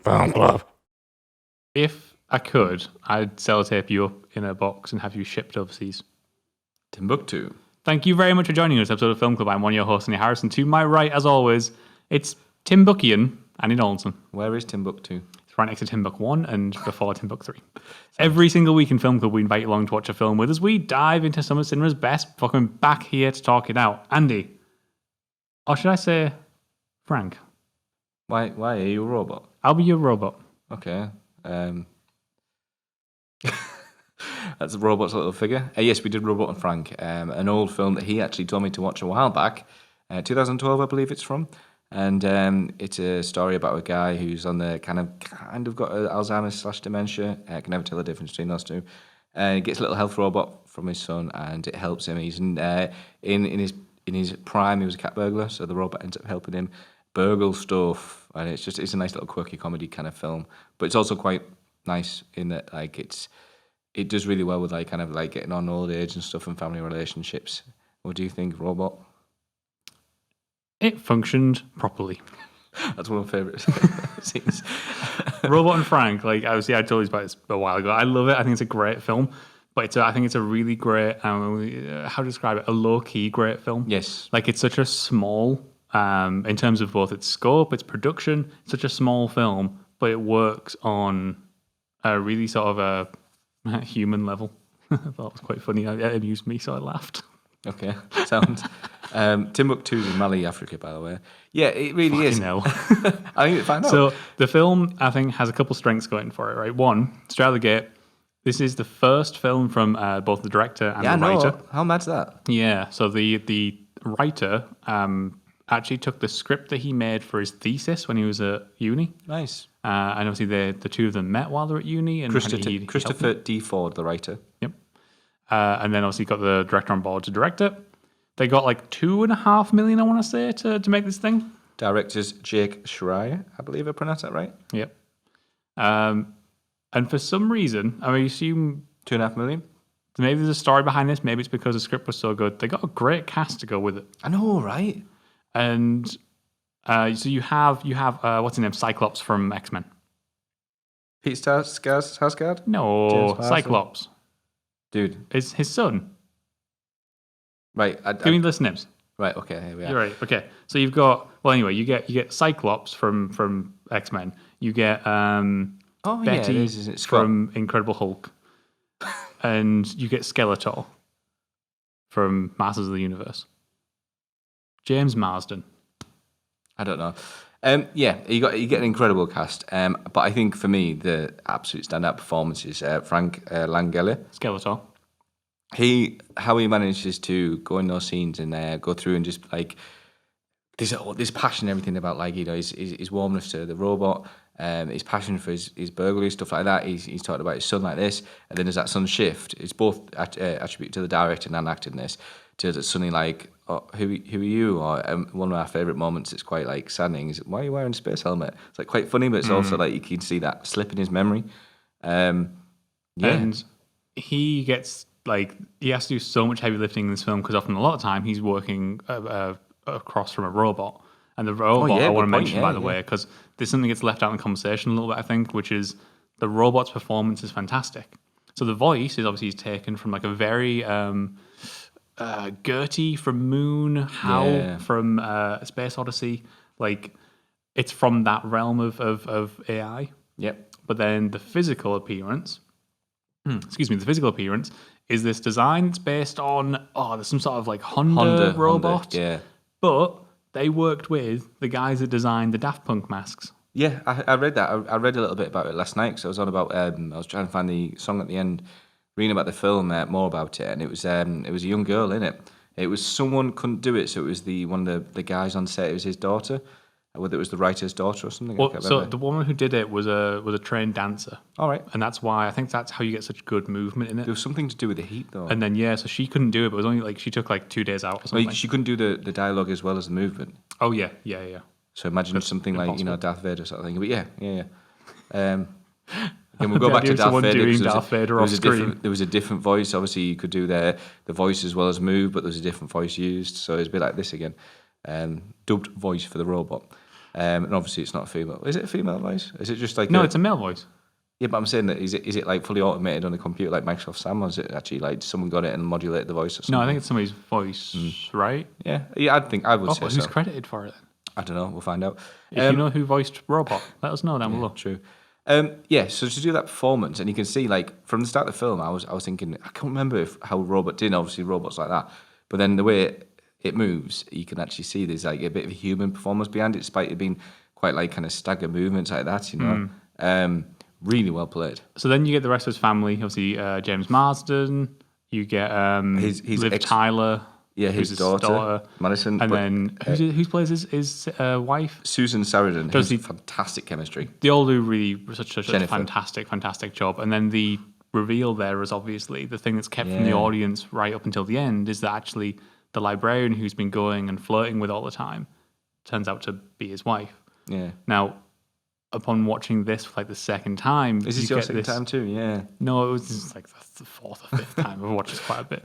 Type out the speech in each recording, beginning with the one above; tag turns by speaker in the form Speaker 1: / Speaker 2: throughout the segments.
Speaker 1: Film club.
Speaker 2: If I could, I'd sellotape you up in a box and have you shipped overseas.
Speaker 3: Timbuktu.
Speaker 2: Thank you very much for joining us, episode of Film Club. I'm one of your hosts, Andy Harrison. To my right, as always, it's Tim Buckian, Andy Donaldson.
Speaker 3: Where is Timbuktu?
Speaker 2: It's right next to Timbuk 1 and before Timbuk 3. Every single week in Film Club, we invite you along to watch a film with us. We dive into some of cinema's best before coming back here to talk it out. Andy, or should I say Frank?
Speaker 3: Why are you a robot?
Speaker 2: I'll be your robot.
Speaker 3: Okay. That's a robot's little figure. Yes, we did Robot and Frank, an old film that he actually told me to watch a while back. 2012, I believe it's from. And it's a story about a guy who's on the kind of got Alzheimer's / dementia. Can never tell the difference between those two. He gets a little health robot from his son, and it helps him. He's in his prime. He was a cat burglar, so the robot ends up helping him burgle stuff. And it's a nice little quirky comedy kind of film. But it's also quite nice in that it does really well with getting on old age and stuff and family relationships. What do you think, Robot?
Speaker 2: It functioned properly.
Speaker 3: That's one of my favourite scenes.
Speaker 2: Robot and Frank, I told you about this a while ago. I love it. I think it's a great film, but I think it's a really great, how to describe it, a low-key great film.
Speaker 3: Yes.
Speaker 2: It's such a small, in terms of both its scope, its production, such a small film, but it works on a really sort of a human level. I thought it was quite funny. It amused me, so I laughed.
Speaker 3: Okay, sounds. Timbuktu's in Mali, Africa, by the way. Yeah, it really is.
Speaker 2: No.
Speaker 3: I think find out.
Speaker 2: So the film, I think, has a couple strengths going for it, right? One, straight out of the gate, this is the first film from both the director and the writer.
Speaker 3: No, how mad's that?
Speaker 2: Yeah, so the writer actually took the script that he made for his thesis when he was at uni.
Speaker 3: Nice.
Speaker 2: And obviously the two of them met while they were at uni. And
Speaker 3: Christopher D. Ford, the writer.
Speaker 2: Yep. And then obviously got the director on board to direct it. They got $2.5 million, I want to say, to make this thing.
Speaker 3: Director's Jake Schreier, I believe I pronounced that right.
Speaker 2: Yep. And for some reason, I assume
Speaker 3: $2.5 million.
Speaker 2: Maybe there's a story behind this. Maybe it's because the script was so good. They got a great cast to go with it.
Speaker 3: I know, right?
Speaker 2: And so you have what's his name, Cyclops from X-Men.
Speaker 3: Pete Sarsgaard?
Speaker 2: No, Cyclops.
Speaker 3: Dude,
Speaker 2: it's his son.
Speaker 3: Right.
Speaker 2: Give me the list of names.
Speaker 3: Right. Okay. Here we are.
Speaker 2: You're right. Okay. So you've got you get Cyclops from X-Men. You get Betty from Incredible Hulk, and you get Skeletor from Masters of the Universe. James Marsden.
Speaker 3: I don't know. Yeah, you get an incredible cast. But I think for me the absolute standout performance is Frank Langella.
Speaker 2: Skeletor.
Speaker 3: How he manages to go in those scenes and go through and just this passion and everything about his warmness to the robot, his passion for his burglary, stuff like that. He's talked about his son like this, and then there's that son shift. It's both attributed to the directing and acting this. To that suddenly who are you? Or one of our favourite moments, it's quite saddening, is why are you wearing a space helmet? It's quite funny, but it's also you can see that slip in his memory. Yeah.
Speaker 2: And he gets he has to do so much heavy lifting in this film because often a lot of time he's working across from a robot. And the robot I want to mention, by the way, because there's something that gets left out in the conversation a little bit, I think, which is the robot's performance is fantastic. So the voice is obviously taken from a very Gertie from Moon, Hal from Space Odyssey. It's from that realm of AI.
Speaker 3: Yep.
Speaker 2: But then the physical appearance, is this design that's based on, there's some sort of Honda robot.
Speaker 3: Honda, yeah.
Speaker 2: But they worked with the guys that designed the Daft Punk masks.
Speaker 3: Yeah, I read that. I read a little bit about it last night because I was on about. I was trying to find the song at the end, reading about the film, more about it, and it was a young girl in it. It was someone couldn't do it, so it was one of the guys on set. It was his daughter, whether it was the writer's daughter or something.
Speaker 2: Well, so the woman who did it was a trained dancer.
Speaker 3: All right,
Speaker 2: and that's why I think that's how you get such good movement in it.
Speaker 3: There was something to do with the heat, though.
Speaker 2: And then so she couldn't do it, but it was only she took 2 days out or something.
Speaker 3: She couldn't do the dialogue as well as the movement.
Speaker 2: Oh yeah.
Speaker 3: So imagine something impossible. Darth Vader sort of thing. But yeah. Then we'll go back to Darth Vader. There was a different voice. Obviously, you could do the voice as well as move, but there was a different voice used. So it's a bit like this again. Dubbed voice for the robot. And obviously it's not a female. Is it a female voice? Is it just like
Speaker 2: No, it's a male voice.
Speaker 3: Yeah, but I'm saying that is it like fully automated on a computer like Microsoft Sam, or is it actually like someone got it and modulated the voice or something?
Speaker 2: No, I think it's somebody's voice, right?
Speaker 3: Yeah, I would say
Speaker 2: who's
Speaker 3: so.
Speaker 2: credited for it?
Speaker 3: I don't know. We'll find out.
Speaker 2: If you know who voiced Robot, let us know down below.
Speaker 3: True. So to do that performance, and you can see like from the start of the film, I was thinking I can't remember how Robot did. Obviously, robots like that, but then the way it moves, you can actually see there's like a bit of a human performance behind it, despite it being quite like kind of stagger movements like that. You know, really well played.
Speaker 2: So then you get the rest of his family. Obviously, James Marsden. You get
Speaker 3: his
Speaker 2: Liv Tyler.
Speaker 3: Yeah, his daughter, Madison.
Speaker 2: And then who plays his wife?
Speaker 3: Susan Sarandon. Does fantastic chemistry.
Speaker 2: They all do really such a fantastic job. And then the reveal there is obviously the thing that's kept from the audience right up until the end is that actually the librarian who's been going and flirting with all the time turns out to be his wife.
Speaker 3: Yeah.
Speaker 2: Now, upon watching this for like the second time,
Speaker 3: is this your second time too? Yeah.
Speaker 2: No, it was just like the fourth or fifth time. I've watched this quite a bit.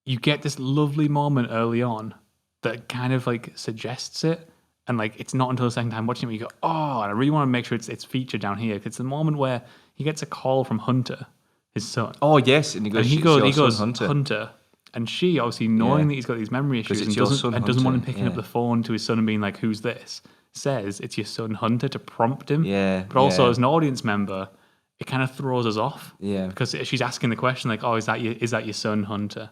Speaker 2: You get this lovely moment early on that kind of like suggests it. And like, it's not until the second time watching it where you go, oh, and I really want to make sure it's featured down here. It's the moment where he gets a call from Hunter, his son.
Speaker 3: Oh, yes. And he goes,
Speaker 2: Hunter. And she, obviously knowing that he's got these memory issues and doesn't want him picking up the phone to his son and being like, who's this? Says it's your son Hunter to prompt him.
Speaker 3: Yeah.
Speaker 2: But also as an audience member, it kind of throws us off.
Speaker 3: Yeah.
Speaker 2: Because she's asking the question like, oh, is that your son Hunter?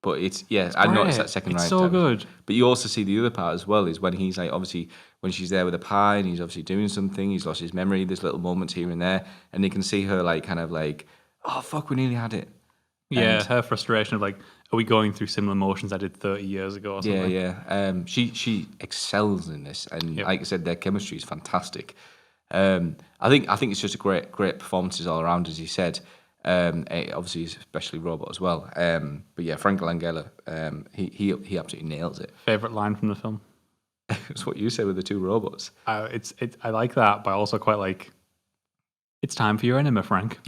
Speaker 3: But I noticed that second
Speaker 2: it's
Speaker 3: right
Speaker 2: so
Speaker 3: time.
Speaker 2: Good.
Speaker 3: But you also see the other part as well is when he's like, obviously, when she's there with a pie and he's obviously doing something, he's lost his memory, there's little moments here and there, and you can see her like, kind of like, oh, fuck, we nearly had it.
Speaker 2: Yeah, her frustration of like, are we going through similar emotions I did 30 years ago or something?
Speaker 3: Yeah. She excels in this, and like I said, their chemistry is fantastic. I think it's just a great performances all around, as you said. Obviously, especially Robot as well. But yeah, Frank Langella, he absolutely nails it.
Speaker 2: Favorite line from the film?
Speaker 3: It's what you say with the two robots.
Speaker 2: I like that, but I also quite like. It's time for your enema, Frank.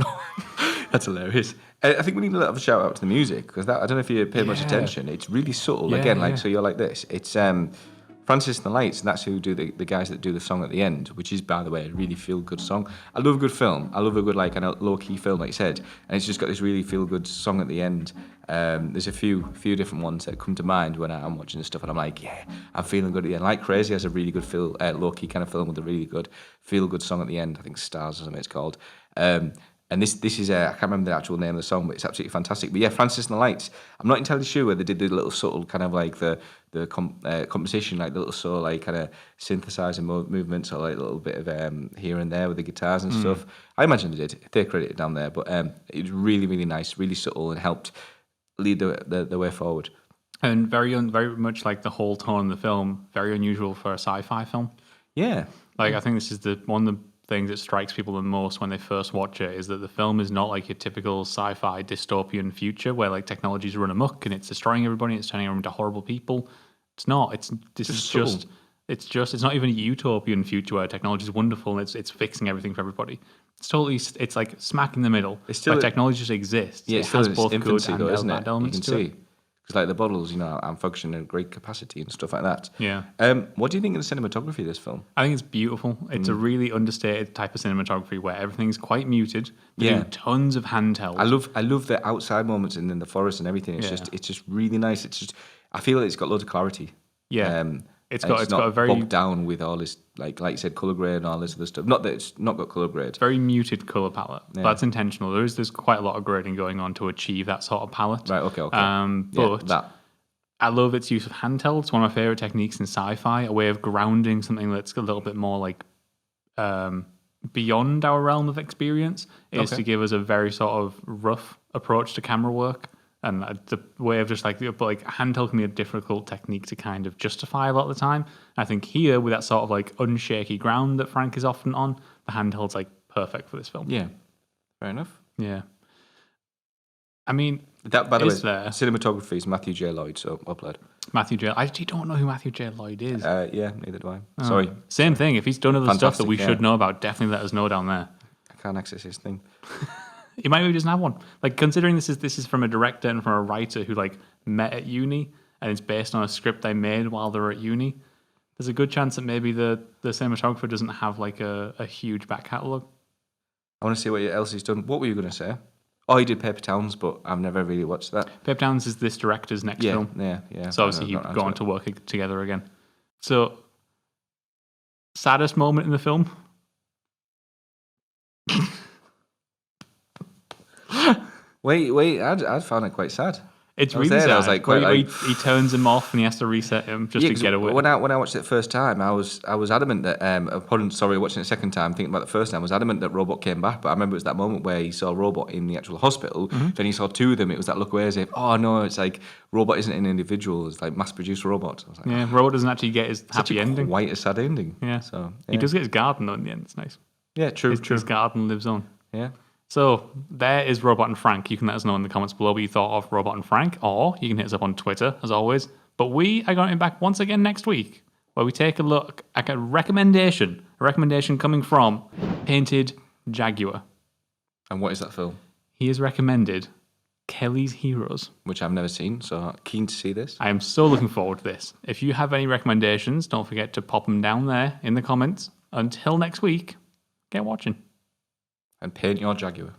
Speaker 3: That's hilarious. I think we need a little shout out to the music because I don't know if you paid much attention. It's really subtle. So you're like this. It's Francis and the Lights, and that's who do the guys that do the song at the end, which is, by the way, a really feel good song. I love a good film. I love a good like kind of low key film, like you said, and it's just got this really feel good song at the end. There's a few different ones that come to mind when I'm watching this stuff, and I'm like, yeah, I'm feeling good at the end. Like Crazy has a really good low key kind of film with a really good feel good song at the end. I think Stars or something it's called. And this is I can't remember the actual name of the song, but it's absolutely fantastic. But yeah, Francis and the Lights. I'm not entirely sure whether they did the little subtle kind of like the composition, like the little sort of like kind of synthesizer movements, or like a little bit of here and there with the guitars and stuff. I imagine they did. They're credited down there, but it was really, really nice, really subtle, and helped lead the way forward.
Speaker 2: And very much like the whole tone of the film, very unusual for a sci-fi film.
Speaker 3: Yeah,
Speaker 2: like I think this is one of the things that strikes people the most when they first watch it is that the film is not like your typical sci-fi dystopian future where like technologies run amok and it's destroying everybody, it's turning everyone into horrible people. It's not. It's not even a utopian future where technology is wonderful and it's fixing everything for everybody. It's like smack in the middle. It's still technology just exists.
Speaker 3: Yeah,
Speaker 2: it has both
Speaker 3: infancy,
Speaker 2: good and
Speaker 3: bad
Speaker 2: elements to it.
Speaker 3: Because like the bottles, I'm functioning at great capacity and stuff like that.
Speaker 2: Yeah.
Speaker 3: What do you think of the cinematography of this film?
Speaker 2: I think it's beautiful. It's a really understated type of cinematography where everything's quite muted. They do tons of handheld.
Speaker 3: I love the outside moments and in the forest and everything. It's just really nice. It's just I feel like it's got loads of clarity.
Speaker 2: Yeah. It's got a very
Speaker 3: bogged down with all this like you said, color grade and all this other stuff. Not that it's not got color grade.
Speaker 2: Very muted color palette. But that's intentional. There's quite a lot of grading going on to achieve that sort of palette.
Speaker 3: Right. Okay.
Speaker 2: But I love its use of handheld. It's one of my favorite techniques in sci-fi. A way of grounding something that's a little bit more like beyond our realm of experience is to give us a very sort of rough approach to camera work. And the way of just like handheld can be a difficult technique to kind of justify a lot of the time. I think here with that sort of like unshaky ground that Frank is often on, the handheld's like perfect for this film.
Speaker 3: Yeah, fair enough.
Speaker 2: Yeah, I mean
Speaker 3: that by the way, cinematography is Matthew J. Lloyd. So well played.
Speaker 2: Matthew J. I actually don't know who Matthew J. Lloyd is.
Speaker 3: Yeah, neither do I. Sorry.
Speaker 2: Same thing. If he's done other stuff that we should know about, definitely let us know down there.
Speaker 3: I can't access his thing.
Speaker 2: He might maybe doesn't have one. Like considering this is from a director and from a writer who like met at uni and it's based on a script they made while they were at uni. there's a good chance that maybe the cinematographer doesn't have like a huge back catalogue.
Speaker 3: I want to see what else he's done. What were you going to say? Oh, he did Paper Towns, but I've never really watched that.
Speaker 2: Paper Towns is this director's next film.
Speaker 3: Yeah.
Speaker 2: So obviously he'd go on to work together again. So, saddest moment in the film?
Speaker 3: Wait, I'd found it quite sad.
Speaker 2: It's really sad. I was like, he turns him off and he has to reset him just to get away.
Speaker 3: When I watched it the first time, I was adamant that watching it the second time, thinking about the first time, I was adamant that Robot came back. But I remember it was that moment where he saw Robot in the actual hospital. Then he saw two of them. It was that look away as if, oh no, it's like Robot isn't an individual. It's like mass-produced robots. I was like,
Speaker 2: Robot doesn't actually get his happy ending.
Speaker 3: Quite a sad ending.
Speaker 2: Yeah.
Speaker 3: So
Speaker 2: he does get his garden though in the end. It's nice.
Speaker 3: Yeah, true.
Speaker 2: His garden lives on.
Speaker 3: Yeah.
Speaker 2: So there is Robot and Frank. You can let us know in the comments below what you thought of Robot and Frank, or you can hit us up on Twitter, as always. But we are going back once again next week, where we take a look at a recommendation coming from Painted Jaguar.
Speaker 3: And what is that film?
Speaker 2: He has recommended Kelly's Heroes,
Speaker 3: which I've never seen, so keen to see this.
Speaker 2: I am so looking forward to this. If you have any recommendations, don't forget to pop them down there in the comments. Until next week, get watching.
Speaker 3: And paint your Jaguar.